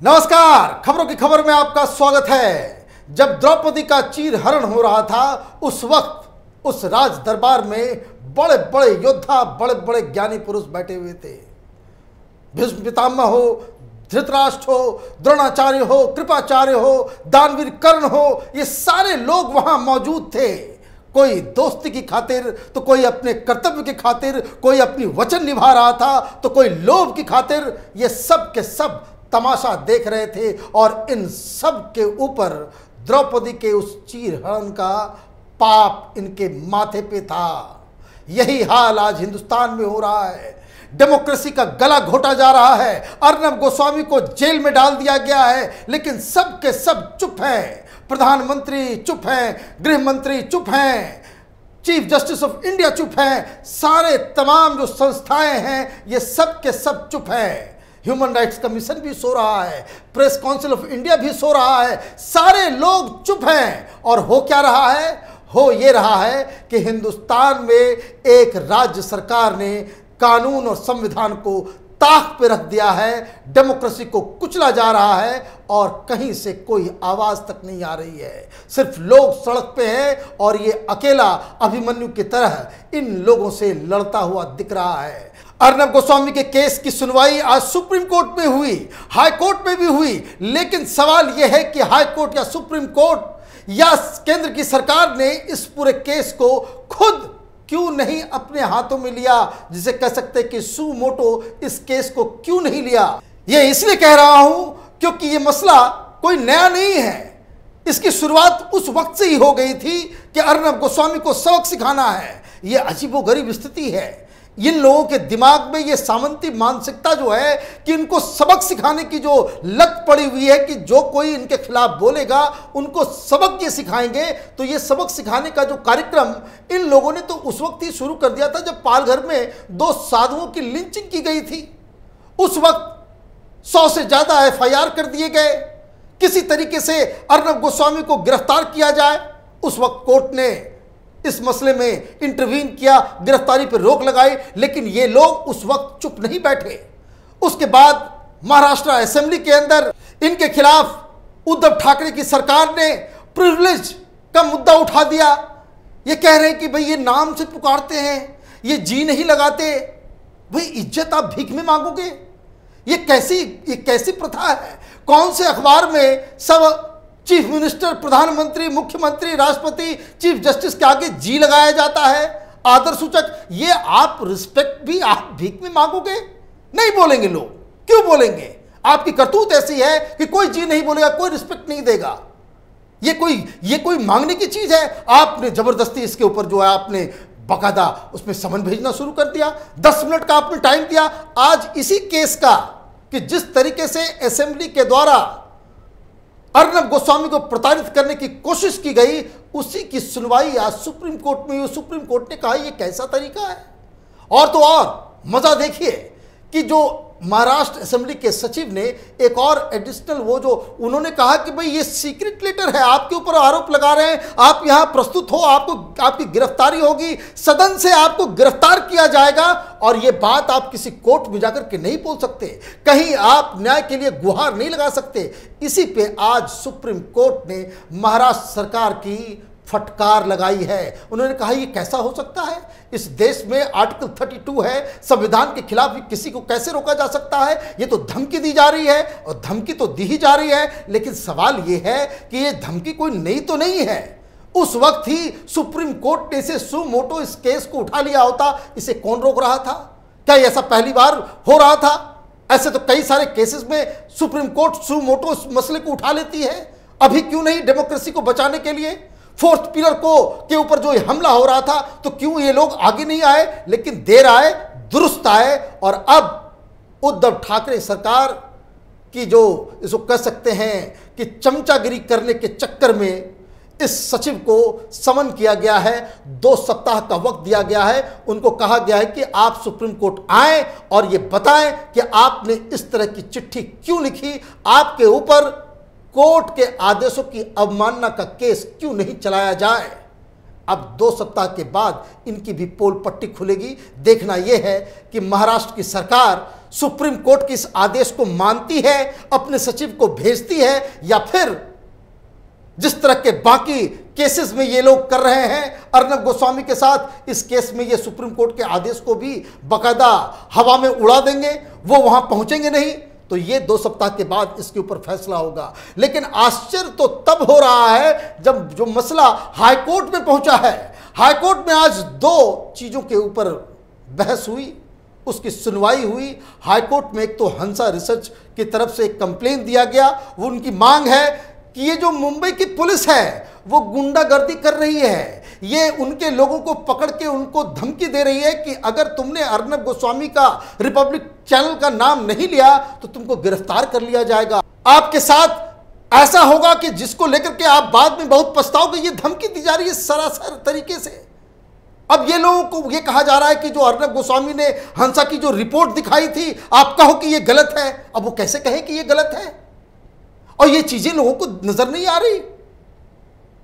नमस्कार, खबरों की खबर में आपका स्वागत है। जब द्रौपदी का चीरहरण हो रहा था उस वक्त उस राज दरबार में बड़े बड़े योद्धा, बड़े बड़े ज्ञानी पुरुष बैठे हुए थे। भीष्म पितामह हो, धृतराष्ट्र हो, द्रोणाचार्य हो, कृपाचार्य हो, दानवीर कर्ण हो, ये सारे लोग वहां मौजूद थे। कोई दोस्ती की खातिर तो कोई अपने कर्तव्य की खातिर, कोई अपनी वचन निभा रहा था तो कोई लोभ की खातिर। ये सब के सब तमाशा देख रहे थे और इन सब के ऊपर द्रौपदी के उस चीरहरण का पाप इनके माथे पे था। यही हाल आज हिंदुस्तान में हो रहा है। डेमोक्रेसी का गला घोटा जा रहा है। अर्नब गोस्वामी को जेल में डाल दिया गया है, लेकिन सब के सब चुप हैं। प्रधानमंत्री चुप हैं, गृह मंत्री चुप हैं, चीफ जस्टिस ऑफ इंडिया चुप हैं, सारे तमाम जो संस्थाएं हैं ये सब के सब चुप हैं। ह्यूमन राइट्स कमीशन भी सो रहा है, प्रेस काउंसिल ऑफ इंडिया भी सो रहा है, सारे लोग चुप हैं। और हो क्या रहा है? हो ये रहा है कि हिंदुस्तान में एक राज्य सरकार ने कानून और संविधान को ताक पे रख दिया है, डेमोक्रेसी को कुचला जा रहा है और कहीं से कोई आवाज तक नहीं आ रही है। सिर्फ लोग सड़क पे हैं और ये अकेला अभिमन्यु की तरह इन लोगों से लड़ता हुआ दिख रहा है। अर्नब गोस्वामी के केस की सुनवाई आज सुप्रीम कोर्ट में हुई, हाई कोर्ट में भी हुई, लेकिन सवाल यह है कि हाई कोर्ट या सुप्रीम कोर्ट या केंद्र की सरकार ने इस पूरे केस को खुद क्यों नहीं अपने हाथों में लिया, जिसे कह सकते हैं कि सू मोटो इस केस को क्यों नहीं लिया। यह इसलिए कह रहा हूं क्योंकि यह मसला कोई नया नहीं है। इसकी शुरुआत उस वक्त से ही हो गई थी कि अर्नब गोस्वामी को सबक सिखाना है। यह अजीबोगरीब स्थिति है। इन लोगों के दिमाग में ये सामंती मानसिकता जो है कि इनको सबक सिखाने की जो लत पड़ी हुई है कि जो कोई इनके खिलाफ बोलेगा उनको सबक ये सिखाएंगे। तो ये सबक सिखाने का जो कार्यक्रम इन लोगों ने तो उस वक्त ही शुरू कर दिया था जब पालघर में 2 साधुओं की लिंचिंग की गई थी। उस वक्त 100 से ज्यादा FIR कर दिए गए, किसी तरीके से अर्नब गोस्वामी को गिरफ्तार किया जाए। उस वक्त कोर्ट ने इस मसले में इंटरवीन किया, गिरफ्तारी पर रोक लगाई, लेकिन ये लोग उस वक्त चुप नहीं बैठे। उसके बाद महाराष्ट्र असेंबली के अंदर इनके खिलाफ उद्धव ठाकरे की सरकार ने प्रिविलेज का मुद्दा उठा दिया। ये कह रहे हैं कि भाई ये नाम से पुकारते हैं, ये जी नहीं लगाते, भाई इज्जत आप भीख में मांगोगे? ये कैसी प्रथा है? कौन से अखबार में सब चीफ मिनिस्टर, प्रधानमंत्री, मुख्यमंत्री, राष्ट्रपति, चीफ जस्टिस के आगे जी लगाया जाता है आदर सूचक? ये आप रिस्पेक्ट भी आप भीख में मांगोगे? नहीं बोलेंगे लोग। क्यों बोलेंगे? आपकी करतूत ऐसी है कि कोई जी नहीं बोलेगा, कोई रिस्पेक्ट नहीं देगा। ये कोई मांगने की चीज है? आपने जबरदस्ती इसके ऊपर जो है आपने बकायदा उसमें समन भेजना शुरू कर दिया। 10 मिनट का आपने टाइम दिया आज इसी केस का कि जिस तरीके से असेंबली के द्वारा अर्नब गोस्वामी को प्रताड़ित करने की कोशिश की गई, उसी की सुनवाई आज सुप्रीम कोर्ट में हुई। सुप्रीम कोर्ट ने कहा यह कैसा तरीका है। और तो और मजा देखिए कि जो महाराष्ट्र असेंबली के सचिव ने एक और एडिशनल वो जो उन्होंने कहा कि भाई ये सीक्रेट लेटर है, आपके ऊपर आरोप लगा रहे हैं, आप यहां प्रस्तुत हो, आपकी गिरफ्तारी होगी, सदन से आपको गिरफ्तार किया जाएगा और ये बात आप किसी कोर्ट में जाकर के नहीं बोल सकते, कहीं आप न्याय के लिए गुहार नहीं लगा सकते। इसी पे आज सुप्रीम कोर्ट ने महाराष्ट्र सरकार की फटकार लगाई है। उन्होंने कहा ये कैसा हो सकता है? इस देश में आर्टिकल 32 है, संविधान के खिलाफ भी किसी को कैसे रोका जा सकता है? ये तो धमकी दी जा रही है और धमकी तो दी ही जा रही है, लेकिन सवाल ये है कि ये धमकी कोई नई तो नहीं है। उस वक्त ही सुप्रीम कोर्ट ने इसे सू मोटो इस केस को उठा लिया होता, इसे कौन रोक रहा था? क्या ऐसा पहली बार हो रहा था? ऐसे तो कई सारे केसेस में सुप्रीम कोर्ट सू मोटो इस मसले को उठा लेती है। अभी क्यों नहीं? डेमोक्रेसी को बचाने के लिए, 4th पिलर के ऊपर जो हमला हो रहा था, तो क्यों ये लोग आगे नहीं आए? लेकिन देर आए दुरुस्त आए। और अब उद्धव ठाकरे सरकार की जो इसको कह सकते हैं कि चमचागिरी करने के चक्कर में इस सचिव को समन किया गया है, 2 सप्ताह का वक्त दिया गया है। उनको कहा गया है कि आप सुप्रीम कोर्ट आए और ये बताएं कि आपने इस तरह की चिट्ठी क्यों लिखी, आपके ऊपर कोर्ट के आदेशों की अवमानना का केस क्यों नहीं चलाया जाए। अब 2 सप्ताह के बाद इनकी भी पोल पट्टी खुलेगी। देखना यह है कि महाराष्ट्र की सरकार सुप्रीम कोर्ट के इस आदेश को मानती है, अपने सचिव को भेजती है, या फिर जिस तरह के बाकी केसेस में ये लोग कर रहे हैं अर्नब गोस्वामी के साथ, इस केस में ये सुप्रीम कोर्ट के आदेश को भी बाकायदा हवा में उड़ा देंगे, वो वहां पहुंचेंगे नहीं। तो ये 2 सप्ताह के बाद इसके ऊपर फैसला होगा। लेकिन आश्चर्य तो तब हो रहा है जब जो मसला हाईकोर्ट में पहुंचा है। हाईकोर्ट में आज 2 चीजों के ऊपर बहस हुई, उसकी सुनवाई हुई। हाईकोर्ट में एक तो हंसा रिसर्च की तरफ से एक कंप्लेन दिया गया, वो उनकी मांग है कि ये जो मुंबई की पुलिस है वो गुंडागर्दी कर रही है, ये उनके लोगों को पकड़ के उनको धमकी दे रही है कि अगर तुमने अर्नब गोस्वामी का रिपब्लिक चैनल का नाम नहीं लिया तो तुमको गिरफ्तार कर लिया जाएगा, आपके साथ ऐसा होगा कि जिसको लेकर के आप बाद में बहुत पछताओगे। ये धमकी दी जा रही है सरासर तरीके से। अब ये लोगों को ये कहा जा रहा है कि जो अर्नब गोस्वामी ने हंसा की जो रिपोर्ट दिखाई थी, आप कहो कि ये गलत है। अब वो कैसे कहे कि ये गलत है? और ये चीजें लोगों को नजर नहीं आ रही।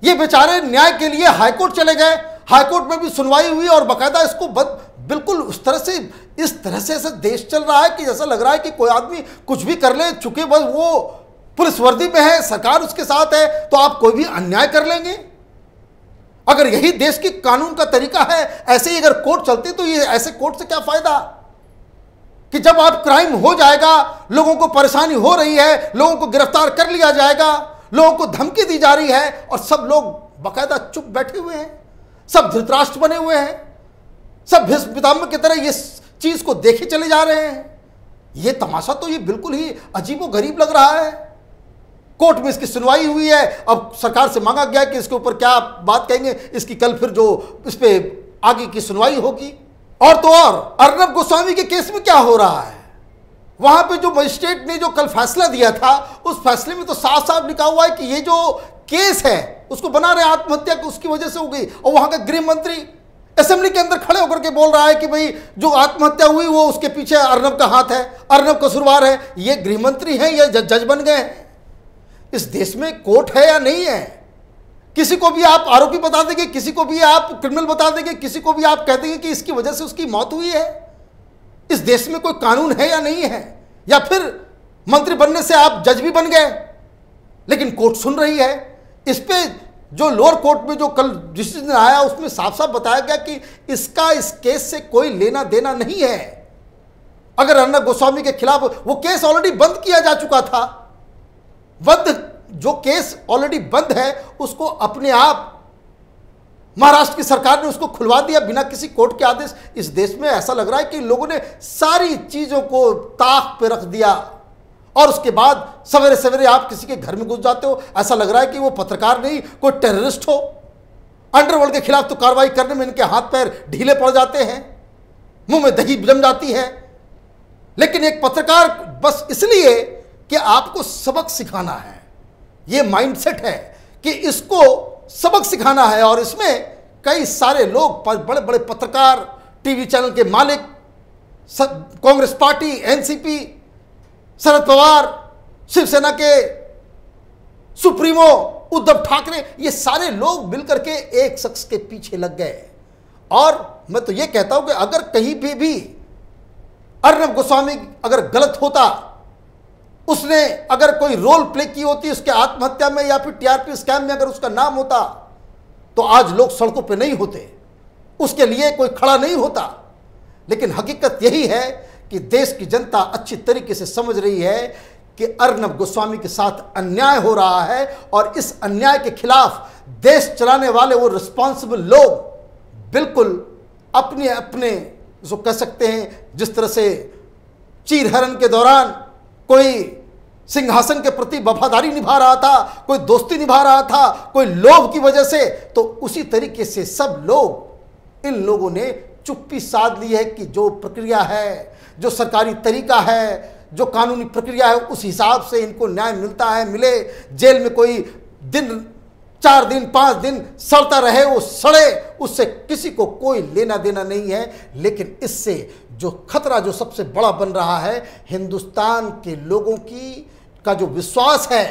ये बेचारे न्याय के लिए हाईकोर्ट चले गए, हाईकोर्ट में भी सुनवाई हुई और बाकायदा इसको बिल्कुल उस तरह से, इस तरह से ऐसा देश चल रहा है कि जैसा लग रहा है कि कोई आदमी कुछ भी कर ले, चूंकि बस वो पुलिस वर्दी में है, सरकार उसके साथ है, तो आप कोई भी अन्याय कर लेंगे। अगर यही देश की कानून का तरीका है, ऐसे ही अगर कोर्ट चलते तो ये ऐसे कोर्ट से क्या फायदा कि जब आप क्राइम हो जाएगा, लोगों को परेशानी हो रही है, लोगों को गिरफ्तार कर लिया जाएगा, लोगों को धमकी दी जा रही है और सब लोग बाकायदा चुप बैठे हुए हैं, सब धृतराष्ट्र बने हुए हैं, सब भीष्म पितामह की तरह ये चीज को देखे चले जा रहे हैं। ये तमाशा तो ये बिल्कुल ही अजीबोगरीब लग रहा है। कोर्ट में इसकी सुनवाई हुई है, अब सरकार से मांगा गया कि इसके ऊपर क्या बात कहेंगे, इसकी कल फिर जो इस पे आगे की सुनवाई होगी। और तो और अर्नब गोस्वामी के केस में क्या हो रहा है, वहां पे जो मजिस्ट्रेट ने जो कल फैसला दिया था, उस फैसले में तो साफ साफ लिखा हुआ है कि ये जो केस है उसको बना रहे आत्महत्या को उसकी वजह से हो गई। और वहां का गृह मंत्री असेंबली के अंदर खड़े होकर के बोल रहा है कि भाई जो आत्महत्या हुई वो उसके पीछे अर्नब का हाथ है, अर्नब कसूरवार है। ये गृह मंत्री हैं या जज बन गए हैं? इस देश में कोर्ट है या नहीं है? किसी को भी आप आरोपी बता देंगे, किसी को भी आप क्रिमिनल बता देंगे, किसी को भी आप कह देंगे कि इसकी वजह से उसकी मौत हुई है। इस देश में कोई कानून है या नहीं है? या फिर मंत्री बनने से आप जज भी बन गए, लेकिन कोर्ट सुन रही है। इस पे जो लोअर कोर्ट में जो कल डिसीजन आया उसमें साफ साफ बताया गया कि इसका इस केस से कोई लेना देना नहीं है। अगर अर्नब गोस्वामी के खिलाफ वो केस ऑलरेडी बंद किया जा चुका था, जो केस ऑलरेडी बंद है उसको अपने आप महाराष्ट्र की सरकार ने उसको खुलवा दिया बिना किसी कोर्ट के आदेश। इस देश में ऐसा लग रहा है कि लोगों ने सारी चीजों को ताक पे रख दिया और उसके बाद सवेरे सवेरे आप किसी के घर में घुस जाते हो, ऐसा लग रहा है कि वो पत्रकार नहीं कोई टेररिस्ट हो। अंडरवर्ल्ड के खिलाफ तो कार्रवाई करने में इनके हाथ पैर ढीले पड़ जाते हैं, मुंह में दही जम जाती है। लेकिन एक पत्रकार बस इसलिए कि आपको सबक सिखाना है, ये माइंडसेट है कि इसको सबक सिखाना है। और इसमें कई सारे लोग, बड़े बड़े पत्रकार, टीवी चैनल के मालिक, कांग्रेस पार्टी, एनसीपी, शरद पवार, शिवसेना के सुप्रीमो उद्धव ठाकरे, ये सारे लोग मिलकर के एक शख्स के पीछे लग गए। और मैं तो ये कहता हूं कि अगर कहीं भी अर्नब गोस्वामी अगर गलत होता, उसने अगर कोई रोल प्ले की होती उसके आत्महत्या में या फिर टीआरपी स्कैम में अगर उसका नाम होता, तो आज लोग सड़कों पे नहीं होते, उसके लिए कोई खड़ा नहीं होता। लेकिन हकीकत यही है कि देश की जनता अच्छी तरीके से समझ रही है कि अर्नब गोस्वामी के साथ अन्याय हो रहा है और इस अन्याय के खिलाफ देश चलाने वाले वो रिस्पॉन्सिबल लोग बिल्कुल अपने अपने जो कह सकते हैं, जिस तरह से चीरहरण के दौरान कोई सिंहासन के प्रति वफादारी निभा रहा था, कोई दोस्ती निभा रहा था, कोई लोभ की वजह से, तो उसी तरीके से सब लोग, इन लोगों ने चुप्पी साध ली है कि जो प्रक्रिया है, जो सरकारी तरीका है, जो कानूनी प्रक्रिया है, उस हिसाब से इनको न्याय मिलता है, मिले। जेल में कोई दिन 4 दिन 5 दिन सड़ता रहे, वो सड़े, उससे किसी को कोई लेना देना नहीं है। लेकिन इससे जो खतरा जो सबसे बड़ा बन रहा है, हिंदुस्तान के लोगों का जो विश्वास है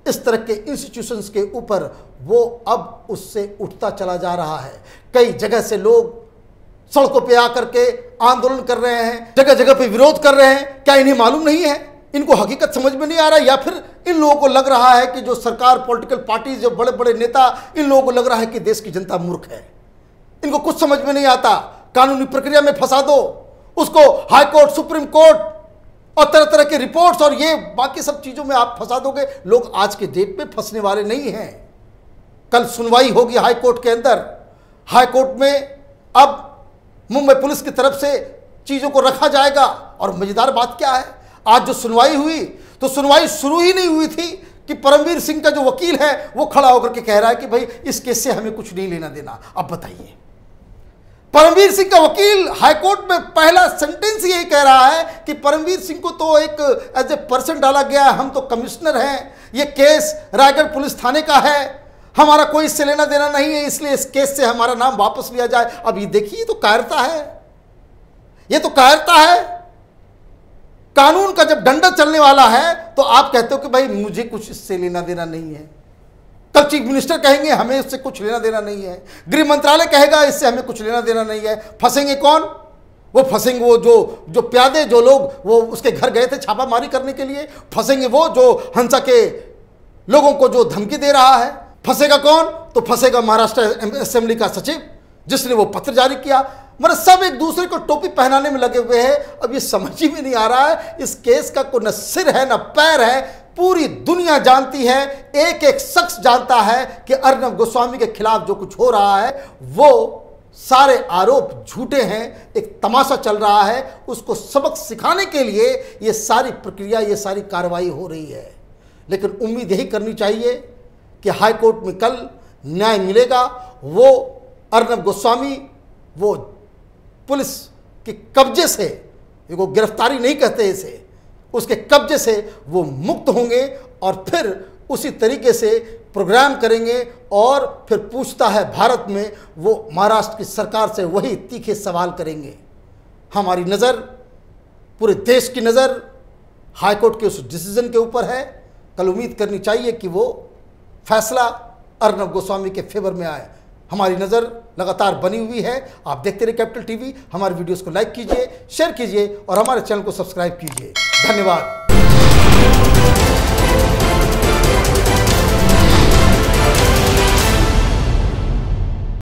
इस तरह के इंस्टीट्यूशंस के ऊपर, वो अब उससे उठता चला जा रहा है। कई जगह से लोग सड़कों पे आकर के आंदोलन कर रहे हैं, जगह जगह पे विरोध कर रहे हैं। क्या इन्हें मालूम नहीं है? इनको हकीकत समझ में नहीं आ रहा, या फिर इन लोगों को लग रहा है कि जो सरकार, पॉलिटिकल पार्टी, जो बड़े बड़े नेता, इन लोगों को लग रहा है कि देश की जनता मूर्ख है, इनको कुछ समझ में नहीं आता। कानूनी प्रक्रिया में फंसा दो उसको, हाई कोर्ट, सुप्रीम कोर्ट और तरह तरह के रिपोर्ट्स और ये बाकी सब चीजों में आप फंसा दोगे। लोग आज के डेट में फंसने वाले नहीं हैं। कल सुनवाई होगी हाई कोर्ट के अंदर। हाई कोर्ट में अब मुंबई पुलिस की तरफ से चीजों को रखा जाएगा। और मजेदार बात क्या है, आज जो सुनवाई हुई, तो सुनवाई शुरू ही नहीं हुई थी कि परमवीर सिंह का जो वकील है वो खड़ा होकर के कह रहा है कि भाई इस केस से हमें कुछ नहीं लेना देना। अब बताइए, परमवीर सिंह का वकील हाईकोर्ट में पहला सेंटेंस यही कह रहा है कि परमवीर सिंह को तो एक एज ए पर्सन डाला गया है, हम तो कमिश्नर हैं, ये केस रायगढ़ पुलिस थाने का है, हमारा कोई इससे लेना देना नहीं है, इसलिए इस केस से हमारा नाम वापस लिया जाए। अब ये देखिए, तो कायरता है, ये तो कायरता है। कानून का जब डंडा चलने वाला है तो आप कहते हो कि भाई मुझे कुछ इससे लेना देना नहीं है। कल चीफ मिनिस्टर कहेंगे हमें इससे कुछ लेना देना नहीं है, गृह मंत्रालय कहेगा इससे हमें कुछ लेना देना नहीं है। फंसेंगे कौन? वो फंसेंगे वो जो प्यादे, जो लोग वो उसके घर गए थे छापामारी करने के लिए। फंसेंगे वो जो हंसा के लोगों को जो धमकी दे रहा है। फंसेगा कौन? तो फंसेगा महाराष्ट्र असेंबली का सचिव जिसने वो पत्र जारी किया। मतलब सब एक दूसरे को टोपी पहनाने में लगे हुए हैं। अब ये समझ ही में नहीं आ रहा है, इस केस का कोई न सिर है न पैर है। पूरी दुनिया जानती है, एक एक शख्स जानता है कि अर्नब गोस्वामी के खिलाफ जो कुछ हो रहा है वो सारे आरोप झूठे हैं, एक तमाशा चल रहा है। उसको सबक सिखाने के लिए ये सारी प्रक्रिया, ये सारी कार्रवाई हो रही है। लेकिन उम्मीद यही करनी चाहिए कि हाई कोर्ट में कल न्याय मिलेगा। वो अर्नब गोस्वामी वो पुलिस के कब्जे से, वो गिरफ्तारी नहीं कहते इसे, उसके कब्जे से वो मुक्त होंगे और फिर उसी तरीके से प्रोग्राम करेंगे। और फिर पूछता है भारत में, वो महाराष्ट्र की सरकार से वही तीखे सवाल करेंगे। हमारी नज़र, पूरे देश की नज़र हाईकोर्ट के उस डिसीजन के ऊपर है। कल उम्मीद करनी चाहिए कि वो फैसला अर्नब गोस्वामी के फेवर में आए। हमारी नज़र लगातार बनी हुई है। आप देखते रहिए कैपिटल टीवी। हमारे वीडियोस को लाइक कीजिए, शेयर कीजिए और हमारे चैनल को सब्सक्राइब कीजिए। धन्यवाद।